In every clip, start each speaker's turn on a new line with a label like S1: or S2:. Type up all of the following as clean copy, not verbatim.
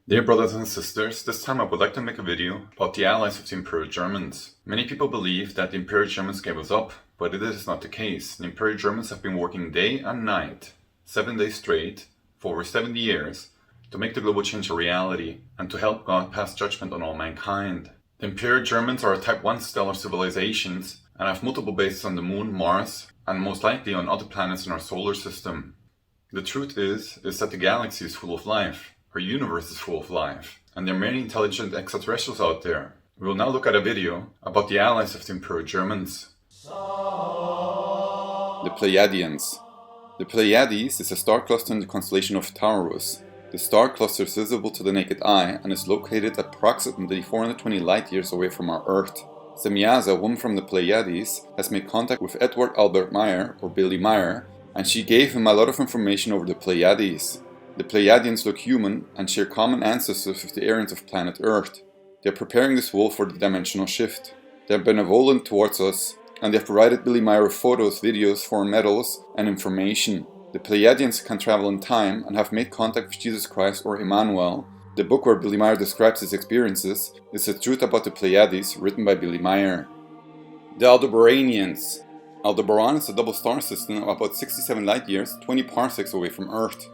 S1: Dear brothers and sisters, this time I would like to make a video about the allies of the Imperial Germans. Many people believe that the Imperial Germans gave us up, but it is not the case. The Imperial Germans have been working day and night, 7 days straight, for over 70 years, to make the global change a reality, and to help God pass judgment on all mankind. The Imperial Germans are a Type 1 stellar civilizations, and have multiple bases on the Moon, Mars, and most likely on other planets in our solar system. The truth is that the galaxy is full of life. Our universe is full of life, and there are many intelligent extraterrestrials out there. We will now look at a video about the allies of the Imperial Germans. The Pleiadians. The Pleiades is a star cluster in the constellation of Taurus. The star cluster is visible to the naked eye and is located approximately 420 light-years away from our Earth. Semyaza, a woman from the Pleiades, has made contact with Edward Albert Meyer, or Billy Meyer, and she gave him a lot of information over the Pleiades. The Pleiadians look human and share common ancestors with the Aryans of planet Earth. They are preparing this world for the dimensional shift. They are benevolent towards us, and they have provided Billy Meyer with photos, videos, foreign medals, and information. The Pleiadians can travel in time and have made contact with Jesus Christ or Emmanuel. The book where Billy Meyer describes his experiences is The Truth About the Pleiades, written by Billy Meyer. The Aldebaranians. Aldebaran is a double star system of about 67 light-years, 20 parsecs away from Earth.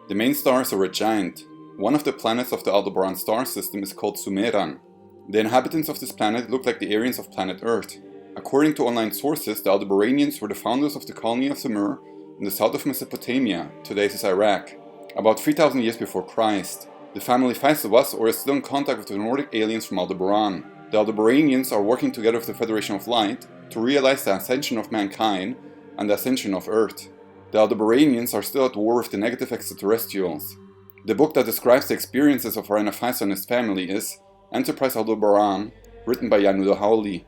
S1: The main star is a red giant. One of the planets of the Aldebaran star system is called Sumeran. The inhabitants of this planet look like the Aryans of planet Earth. According to online sources, the Aldebaranians were the founders of the colony of Sumer in the south of Mesopotamia, today's Iraq, about 3000 years before Christ. The family fights with us or is still in contact with the Nordic aliens from Aldebaran. The Aldebaranians are working together with the Federation of Light to realize the ascension of mankind and the ascension of Earth. The Aldebaranians are still at war with the negative extraterrestrials. The book that describes the experiences of Rainer Feiss and his family is Enterprise Aldebaran, written by Yanuda Hawley.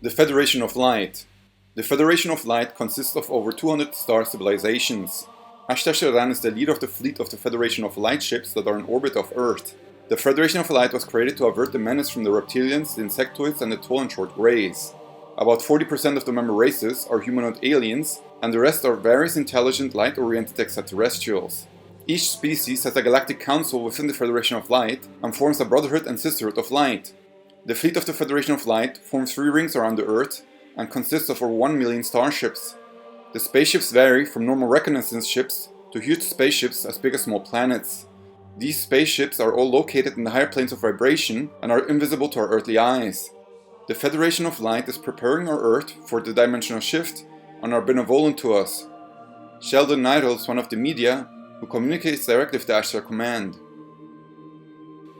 S1: The Federation of Light. The Federation of Light consists of over 200 star civilizations. Ashtasharan is the leader of the fleet of the Federation of Light ships that are in orbit of Earth. The Federation of Light was created to avert the menace from the reptilians, the insectoids, and the tall and short greys. About 40% of the member races are humanoid aliens, and the rest are various intelligent, light-oriented extraterrestrials. Each species has a galactic council within the Federation of Light and forms a brotherhood and sisterhood of light. The fleet of the Federation of Light forms 3 rings around the Earth and consists of over 1 million starships. The spaceships vary from normal reconnaissance ships to huge spaceships as big as small planets. These spaceships are all located in the higher planes of vibration and are invisible to our earthly eyes. The Federation of Light is preparing our Earth for the dimensional shift and are benevolent to us. Sheldon Neidl is one of the media who communicates directly with the Ashtar Command.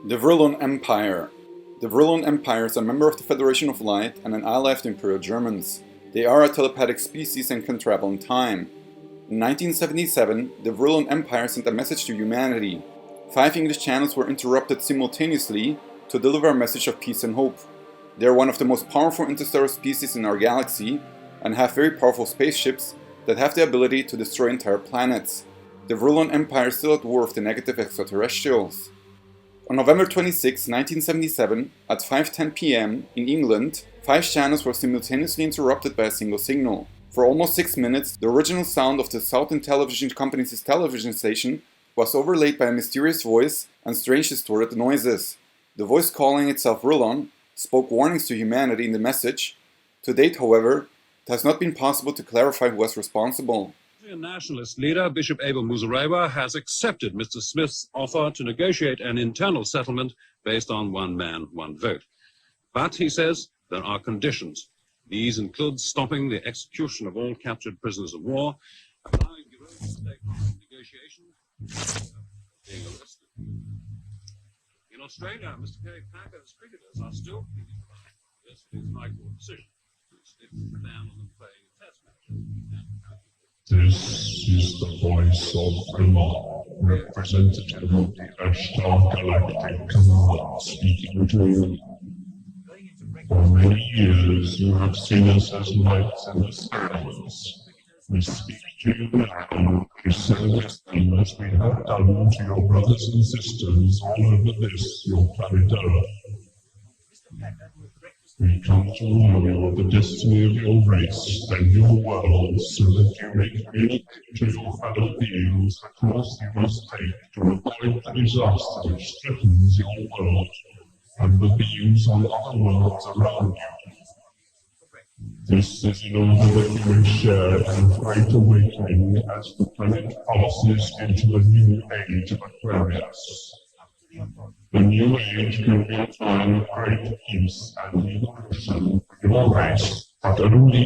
S1: The Vrillon Empire. The Vrillon Empire is a member of the Federation of Light and an ally of the Imperial Germans. They are a telepathic species and can travel in time. In 1977, the Vrillon Empire sent a message to humanity. 5 English channels were interrupted simultaneously to deliver a message of peace and hope. They are one of the most powerful interstellar species in our galaxy and have very powerful spaceships that have the ability to destroy entire planets. The Vrillon Empire is still at war with the negative extraterrestrials. On November 26, 1977, at 5:10 p.m. in England, 5 channels were simultaneously interrupted by a single signal. For almost 6 minutes, the original sound of the Southern Television Company's television station was overlaid by a mysterious voice and strange distorted noises. The voice, calling itself Vrillon, spoke warnings to humanity in the message. To date, however, it has not been possible to clarify who was responsible.
S2: Nationalist leader Bishop Abel Muzorewa has accepted Mr. Smith's offer to negotiate an internal settlement based on one man, one vote. But, he says, there are conditions. These include stopping the execution of all captured prisoners of war, allowing Giroud to take part in negotiations, being arrested. In Australia, Mr. Kerry Packer's cricketers are still pleading yesterday's High Court decision, which lifts the ban on them playing test matches.
S3: This is the voice of Allah, representative of the Ashtar Galactic Command, speaking to you. For many years you have seen us as lights in the silence. We speak to you now, we say the same as we have done to your brothers and sisters all over this, your planet Earth. We come to warn you of the destiny of your race and your world, so that you may communicate to your fellow beings the course you must take to avoid the disaster which threatens your world and the beings on other worlds around you. This is in order that you may share in the great awakening as the planet passes into a new age of Aquarius. The new age will be a time of great peace and evolution for your race, but only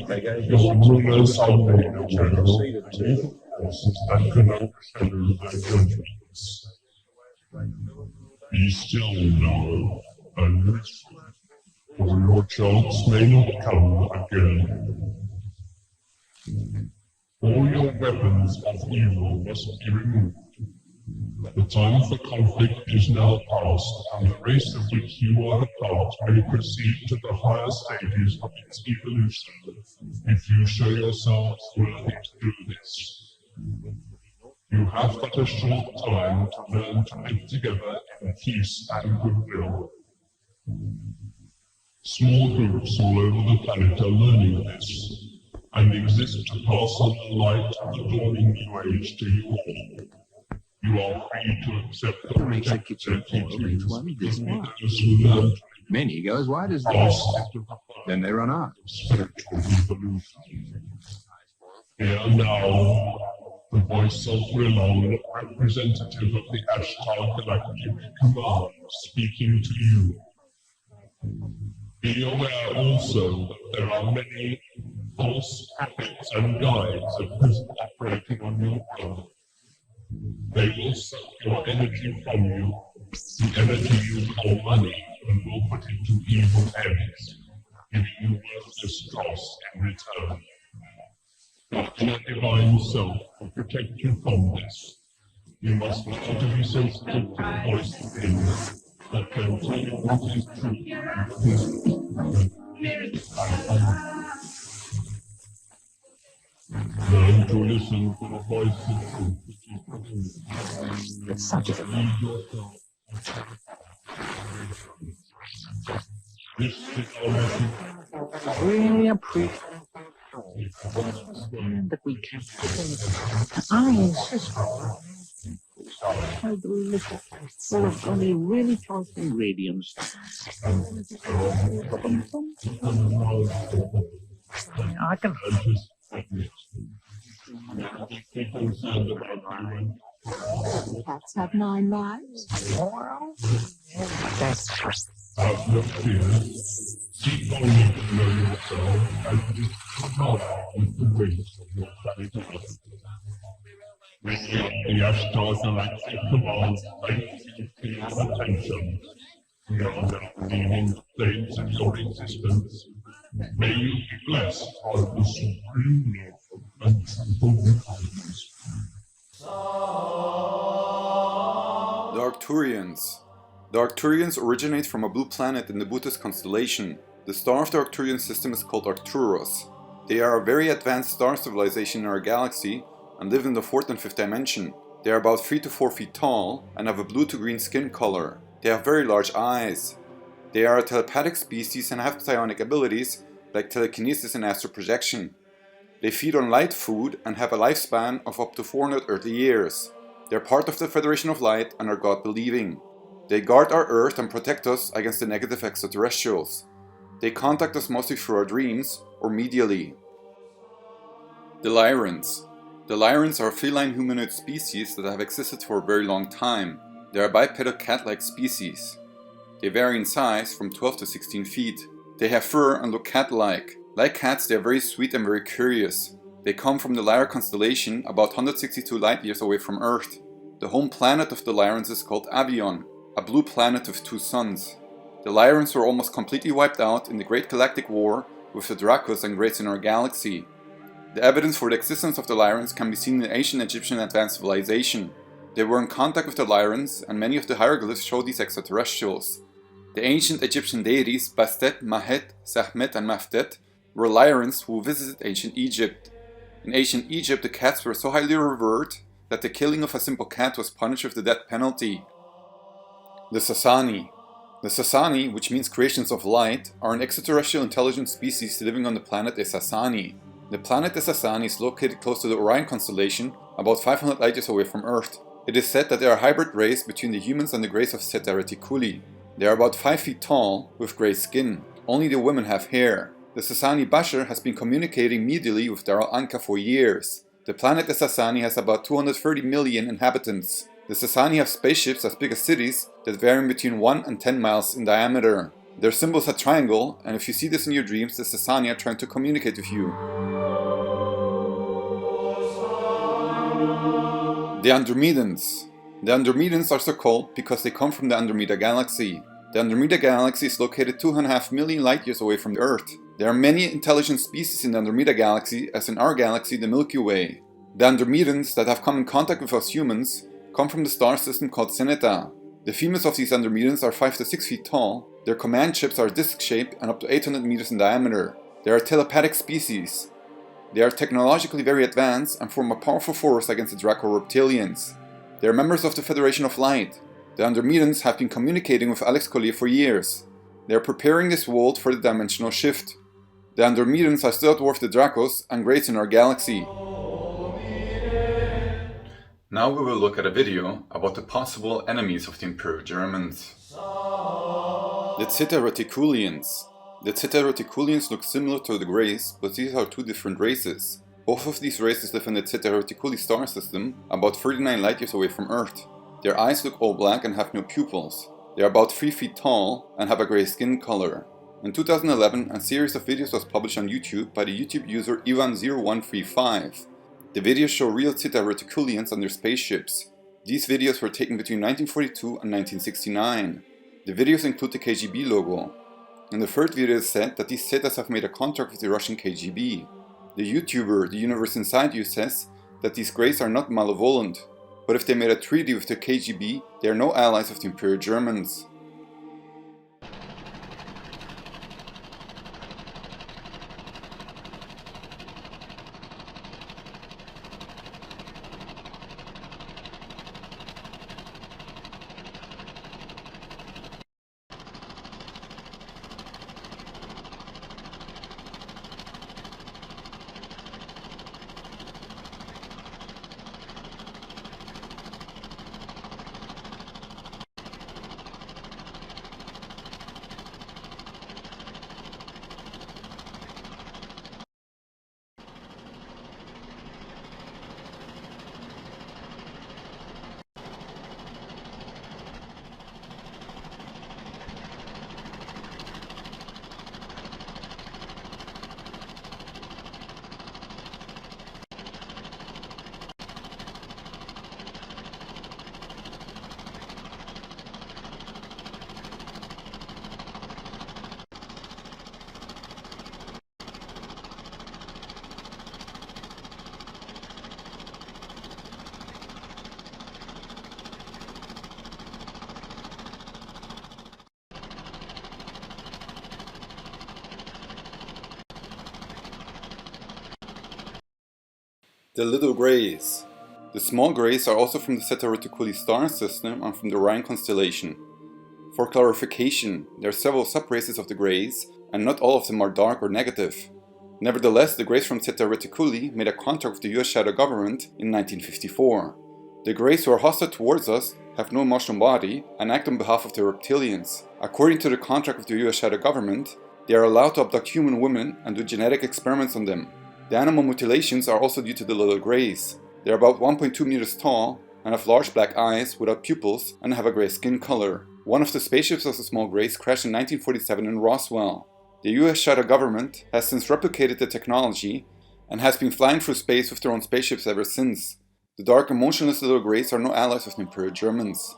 S3: your rulers are made aware of the evil forces that can overshadow their judgments. Be still now, and listen, for your chance may not come again. All your weapons of evil must be removed. The time for conflict is now past, and the race of which you are a part may proceed to the higher stages of its evolution, if you show yourselves worthy to do this. You have but a short time to learn to live together in peace and goodwill. Small groups all over the planet are learning this, and exist to pass on the light of the dawning new age to you all. You are free to accept the protected teachings of those who learn to
S4: Many go as wide as this. Then they run out.
S3: spiritual evolution. Hear now the voice of Rilon, representative of the Ashtar Galactic Command, speaking to you. Be aware also that there are many false prophets and guides at present operating on your world. They will suck your energy from you, the energy you call money, and will put it to evil ends, giving you worthless dross in return. Your inner divine self will protect you from this. You must learn to be sensitive to the voice within that can tell you what is true and what is learn to listen to the voice of truth which is within you.
S4: It's such a
S3: Lead yourself. This is our message.
S4: I really appreciate that we can. I insist. How delicious. Full of only really choice ingredients. I can.
S5: Cats have 9 lives.
S4: Well, that's
S3: Have no fear. Keep on living to know yourself and just come on with the ways of your planet Earth. The Ashtar Galactic Command thanks you for your attention. We are now leaving the planes of your existence. May you be blessed by the supreme love and truth of values.
S1: The Arcturians. The Arcturians originate from a blue planet in the Buddhist constellation. The star of the Arcturian system is called Arcturus. They are a very advanced star civilization in our galaxy and live in the 4th and 5th dimension. They are about 3 to 4 feet tall and have a blue to green skin color. They have very large eyes. They are a telepathic species and have psionic abilities like telekinesis and astral projection. They feed on light food and have a lifespan of up to 400 earthly years. They are part of the Federation of Light and are God-believing. They guard our Earth and protect us against the negative extraterrestrials. They contact us mostly through our dreams or medially. The Lyrans. The Lyrans are a feline humanoid species that have existed for a very long time. They are a bipedal cat-like species. They vary in size from 12 to 16 feet. They have fur and look cat-like. Like cats, they are very sweet and very curious. They come from the Lyra constellation, about 162 light years away from Earth. The home planet of the Lyrans is called Avion, a blue planet with 2 suns. The Lyrans were almost completely wiped out in the Great Galactic War with the Dracos and Greats in our galaxy. The evidence for the existence of the Lyrans can be seen in ancient Egyptian advanced civilization. They were in contact with the Lyrans, and many of the hieroglyphs show these extraterrestrials. The ancient Egyptian deities Bastet, Mahet, Sahmet and Maftet were Lyrans who visited ancient Egypt. In ancient Egypt, the cats were so highly revered that the killing of a simple cat was punished with the death penalty. The Sasani. The Sasani, which means creations of light, are an extraterrestrial intelligent species living on the planet Sasani. The planet Sasani is located close to the Orion constellation, about 500 light years away from Earth. It is said that they are a hybrid race between the humans and the greys of Zeta Reticuli. They are about 5 feet tall, with grey skin. Only the women have hair. The Sasani Bashar has been communicating medially with Darul Anka for years. The planet Sasani has about 230 million inhabitants. The Sasani have spaceships as big as cities that vary between 1 and 10 miles in diameter. Their symbol is a triangle, and if you see this in your dreams, the Sasani are trying to communicate with you. The Andromedans. The Andromedans are so called because they come from the Andromeda Galaxy. The Andromeda Galaxy is located 2.5 million light years away from the Earth. There are many intelligent species in the Andromeda Galaxy, as in our galaxy, the Milky Way. The Andromedans that have come in contact with us humans come from the star system called Zeneta. The females of these Andromedans are 5 to 6 feet tall. Their command ships are disc-shaped and up to 800 meters in diameter. They are a telepathic species. They are technologically very advanced and form a powerful force against the Draco reptilians. They are members of the Federation of Light. The Andromedans have been communicating with Alex Collier for years. They are preparing this world for the dimensional shift. The Andromedans are still dwarf the Dracos and Greys in our galaxy. Now we will look at a video about the possible enemies of the Imperial Germans. The Zeta Reticulians. The Zeta Reticulians look similar to the Greys, but these are two different races. Both of these races live in the Zeta Reticuli star system, about 39 light years away from Earth. Their eyes look all black and have no pupils. They are about 3 feet tall and have a grey skin color. In 2011, a series of videos was published on YouTube by the YouTube user Ivan0135. The videos show real Zeta Reticulians and their spaceships. These videos were taken between 1942 and 1969. The videos include the KGB logo. In the third video it is said that these Zetas have made a contract with the Russian KGB. The YouTuber The Universe Inside You says that these Greys are not malevolent, but if they made a treaty with the KGB, they are no allies of the Imperial Germans. The Little Greys. The small Greys are also from the Zeta Reticuli star system and from the Orion constellation. For clarification, there are several subraces of the Greys, and not all of them are dark or negative. Nevertheless, the Greys from Zeta Reticuli made a contract with the US shadow government in 1954. The Greys who are hostile towards us have no emotional body and act on behalf of the reptilians. According to the contract with the US shadow government, they are allowed to abduct human women and do genetic experiments on them. The animal mutilations are also due to the Little Greys. They are about 1.2 meters tall and have large black eyes without pupils and have a grey skin color. One of the spaceships of the small Greys crashed in 1947 in Roswell. The US shadow government has since replicated the technology and has been flying through space with their own spaceships ever since. The dark and motionless Little Greys are no allies of the Imperial Germans.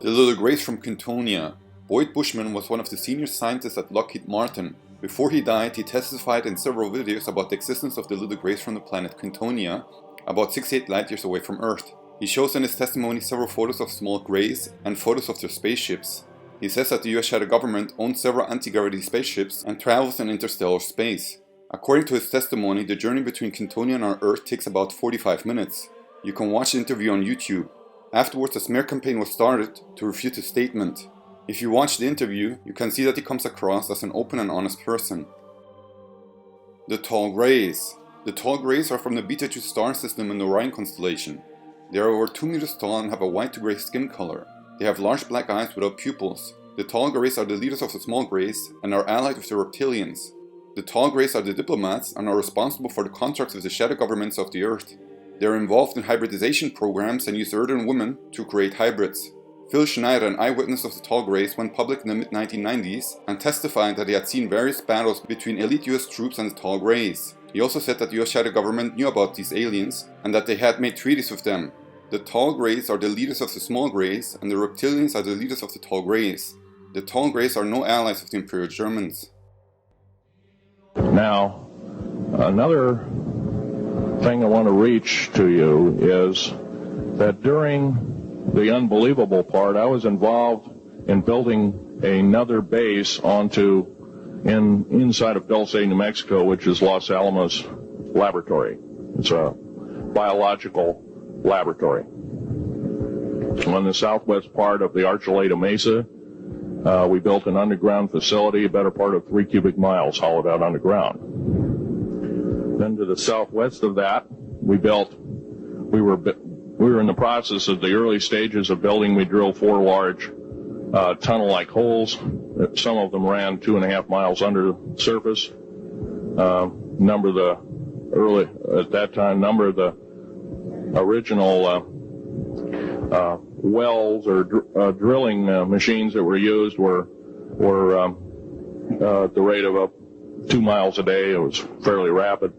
S1: The Little Greys from Quintonia. Boyd Bushman was one of the senior scientists at Lockheed Martin. Before he died, he testified in several videos about the existence of the Little Greys from the planet Quintonia, about 68 light years away from Earth. He shows in his testimony several photos of small Greys and photos of their spaceships. He says that the US shadow government owns several anti-gravity spaceships and travels in interstellar space. According to his testimony, the journey between Quintonia and our Earth takes about 45 minutes. You can watch the interview on YouTube. Afterwards, a smear campaign was started to refute his statement. If you watch the interview, you can see that he comes across as an open and honest person. The Tall Greys. The Tall Greys are from the Betelgeuse star system in the Orion constellation. They are over 2 meters tall and have a white to grey skin color. They have large black eyes without pupils. The Tall Greys are the leaders of the Small Greys and are allied with the Reptilians. The Tall Greys are the diplomats and are responsible for the contracts with the shadow governments of the Earth. They are involved in hybridization programs and use Earth and women to create hybrids. Phil Schneider, an eyewitness of the Tall Greys, went public in the mid-1990s and testified that he had seen various battles between elite US troops and the Tall Greys. He also said that the US shadow government knew about these aliens and that they had made treaties with them. The Tall Greys are the leaders of the Small Greys and the Reptilians are the leaders of the Tall Greys. The Tall Greys are no allies of the Imperial Germans.
S6: Now, another thing I want to reach to you is that during the unbelievable part, I was involved in building another base inside of Dulce, New Mexico, which is Los Alamos Laboratory. It's a biological laboratory. On the southwest part of the Archuleta Mesa, we built an underground facility, a better part of 3 cubic miles hollowed out underground. Then to the southwest of that, we were in the process of the early stages of building. We drilled 4 large tunnel-like holes. Some of them ran 2.5 miles under the surface. Number of the original wells or drilling machines that were used were at the rate of 2 miles a day. It was fairly rapid.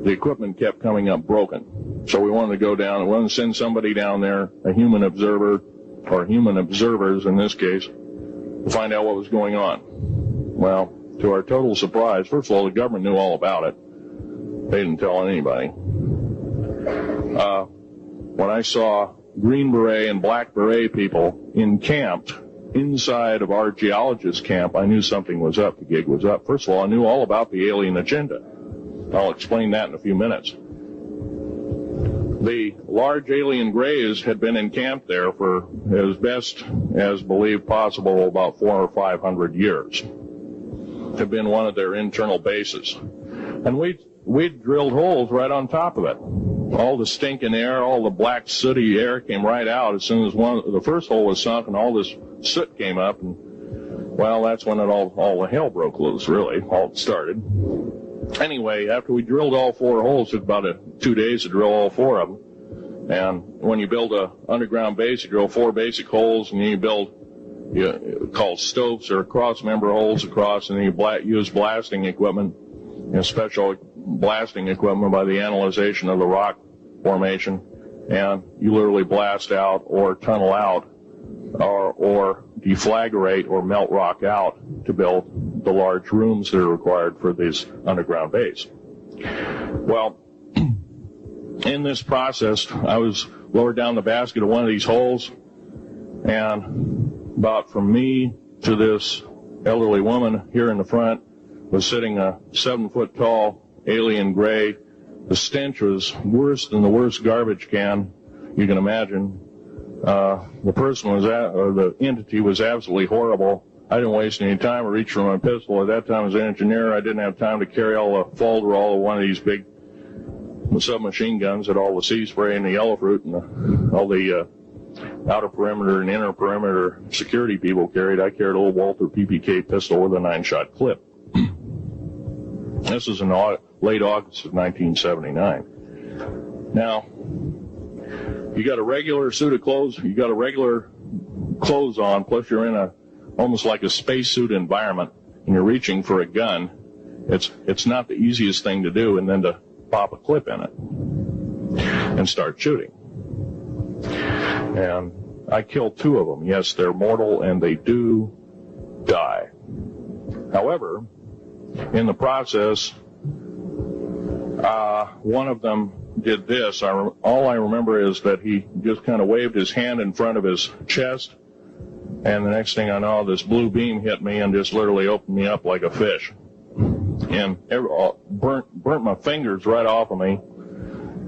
S6: The equipment kept coming up broken. So we wanted to go down and we wanted to send somebody down there, a human observer, or human observers in this case, to find out what was going on. Well, to our total surprise, first of all, the government knew all about it. They didn't tell anybody. When I saw Green Beret and Black Beret people encamped inside of our geologist camp, I knew something was up. The gig was up. First of all, I knew all about the alien agenda. I'll explain that in a few minutes. The large alien greys had been encamped there for as best as believed possible about 400 or 500 years. Had been one of their internal bases. And we drilled holes right on top of it. All the stinking air, all the black sooty air came right out as soon as the first hole was sunk, and all this soot came up, and well, that's when all the hell broke loose, really, all it started. Anyway, after we drilled all 4 holes, it took about 2 days to drill all 4 of them. And when you build an underground base, you drill 4 basic holes, and then you build called stopes or cross-member holes across, and then you use blasting equipment, special blasting equipment by the analyzation of the rock formation, and you literally blast out or tunnel out or deflagrate or melt rock out to build the large rooms that are required for this underground base. Well, in this process, I was lowered down the basket of one of these holes, and about from me to this elderly woman here in the front was sitting a 7-foot-tall alien gray. The stench was worse than the worst garbage can you can imagine. The person or the entity was absolutely horrible. I didn't waste any time. I reached for my pistol. At that time, as an engineer, I didn't have time to carry all the folderol of one of these big submachine guns that all the sea spray and the yellow fruit and all the outer perimeter and inner perimeter security people carried. I carried a little Walther PPK pistol with a 9-shot clip. This is in late August of 1979. Now, you got a regular suit of clothes, you got a regular clothes on, plus you're in almost like a spacesuit environment, and you're reaching for a gun. It's not the easiest thing to do, and then to pop a clip in it and start shooting. And I killed 2 of them. Yes, they're mortal, and they do die. However, in the process, one of them did this. All I remember is that he just kind of waved his hand in front of his chest, and the next thing I know, this blue beam hit me and just literally opened me up like a fish. And burnt my fingers right off of me,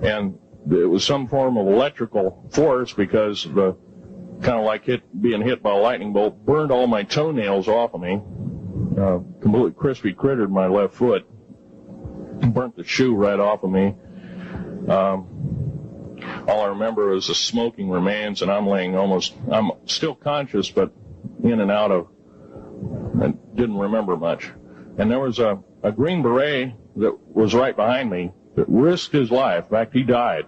S6: and it was some form of electrical force because the kind of like being hit by a lightning bolt, burned all my toenails off of me, completely crispy crittered my left foot, burnt the shoe right off of me. All I remember is the smoking remains, and I'm still conscious, but in and out of, I didn't remember much. And there was a Green Beret that was right behind me that risked his life. In fact, he died.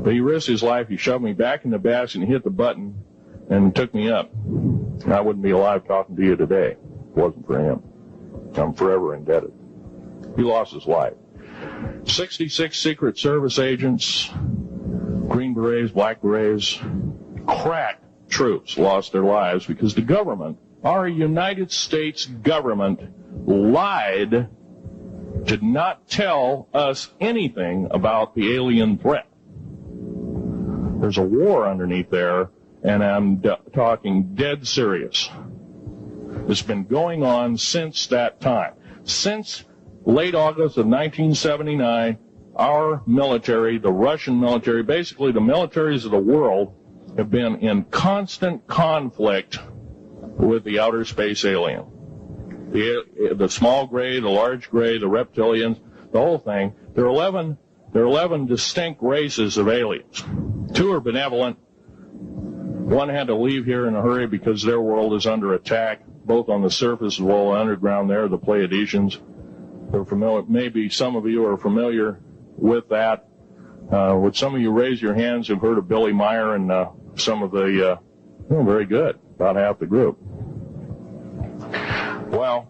S6: But he risked his life. He shoved me back in the basket and hit the button and took me up. I wouldn't be alive talking to you today if it wasn't for him. I'm forever indebted. He lost his life. 66 Secret Service agents, Green Berets, Black Berets, crack troops lost their lives because the government, our United States government, lied, did not tell us anything about the alien threat. There's a war underneath there, and I'm talking dead serious. It's been going on since that time. Since late August of 1979, our military, the Russian military, basically the militaries of the world, have been in constant conflict with the outer space alien. The small gray, the large gray, the reptilians, the whole thing. There are 11 distinct races of aliens. 2 are benevolent. 1 had to leave here in a hurry because their world is under attack, both on the surface as well as underground there, the Pleiadians. They're familiar, maybe some of you are familiar with that. Would some of you raise your hands who've heard of Billy Meyer and some of the, very good, about half the group. Well,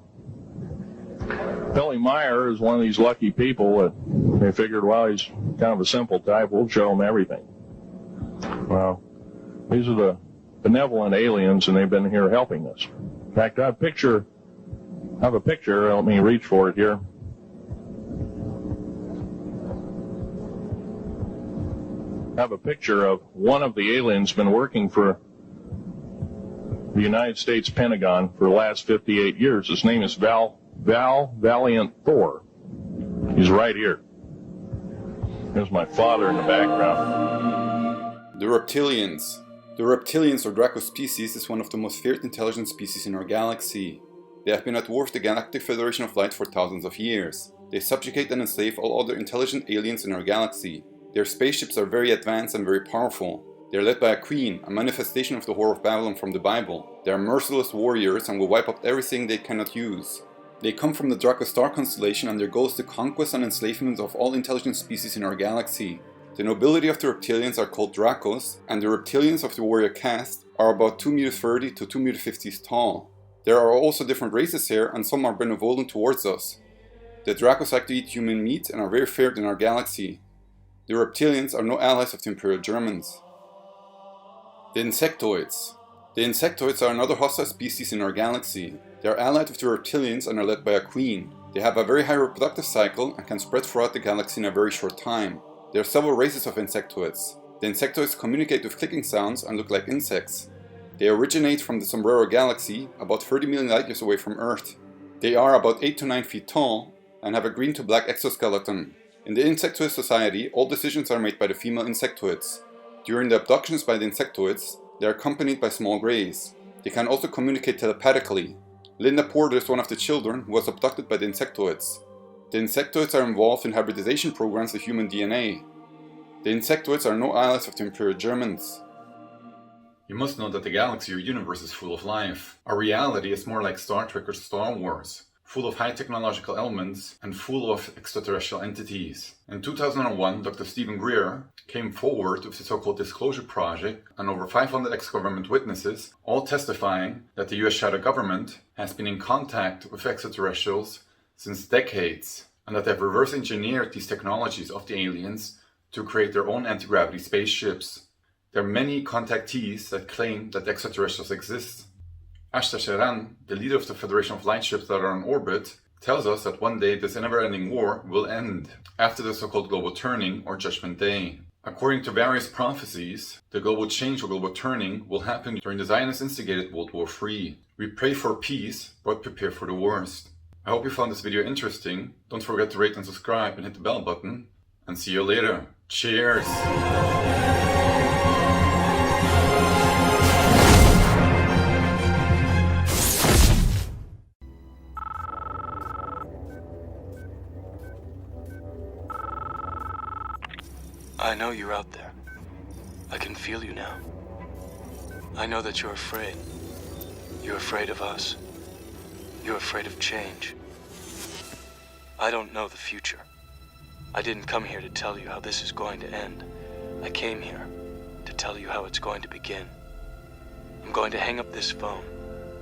S6: Billy Meyer is one of these lucky people that they figured, well, he's kind of a simple type, we'll show him everything. Well, these are the benevolent aliens, and they've been here helping us. In fact, I have a picture, let me reach for it here. I have a picture of one of the aliens been working for the United States Pentagon for the last 58 years. His name is Val Valiant Thor. He's right here. There's my father in the background.
S1: The reptilians. The reptilians, or Draco species, is one of the most feared intelligent species in our galaxy. They have been at war with the Galactic Federation of Light for thousands of years. They subjugate and enslave all other intelligent aliens in our galaxy. Their spaceships are very advanced and very powerful. They are led by a queen, a manifestation of the Whore of Babylon from the Bible. They are merciless warriors and will wipe out everything they cannot use. They come from the Draco star constellation, and their goal is the conquest and enslavement of all intelligent species in our galaxy. The nobility of the reptilians are called Dracos, and the reptilians of the warrior caste are about 2.30 m to 2.50 m tall. There are also different races here, and some are benevolent towards us. The Dracos like to eat human meat and are very feared in our galaxy. The reptilians are no allies of the Imperial Germans. The insectoids. The insectoids are another hostile species in our galaxy. They are allied with the reptilians and are led by a queen. They have a very high reproductive cycle and can spread throughout the galaxy in a very short time. There are several races of insectoids. The insectoids communicate with clicking sounds and look like insects. They originate from the Sombrero Galaxy, about 30 million light years away from Earth. They are about 8 to 9 feet tall and have a green to black exoskeleton. In the insectoid society, all decisions are made by the female insectoids. During the abductions by the insectoids, they are accompanied by small greys. They can also communicate telepathically. Linda Porter is one of the children who was abducted by the insectoids. The insectoids are involved in hybridization programs of human DNA. The insectoids are no allies of the Imperial Germans. You must know that the galaxy or universe is full of life. Our reality is more like Star Trek or Star Wars, full of high technological elements and full of extraterrestrial entities. In 2001, Dr. Stephen Greer came forward with the so-called Disclosure Project and over 500 ex-government witnesses, all testifying that the US shadow government has been in contact with extraterrestrials since decades, and that they have reverse engineered these technologies of the aliens to create their own anti-gravity spaceships. There are many contactees that claim that extraterrestrials exist. Ashtar Sheran, the leader of the Federation of Light Ships that are on orbit, tells us that one day this never-ending war will end, after the so-called global turning or Judgment Day. According to various prophecies, the global change or global turning will happen during the Zionist-instigated World War III. We pray for peace, but prepare for the worst. I hope you found this video interesting. Don't forget to rate and subscribe and hit the bell button. And see you later. Cheers!
S7: I know you're out there. I can feel you now. I know that you're afraid. You're afraid of us. You're afraid of change. I don't know the future. I didn't come here to tell you how this is going to end. I came here to tell you how it's going to begin. I'm going to hang up this phone,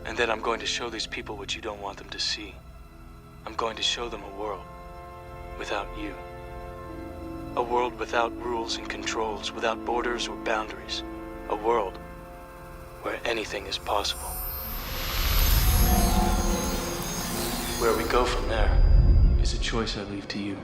S7: and then I'm going to show these people what you don't want them to see. I'm going to show them a world without you. A world without rules and controls, without borders or boundaries. A world where anything is possible. Where we go from there is a choice I leave to you.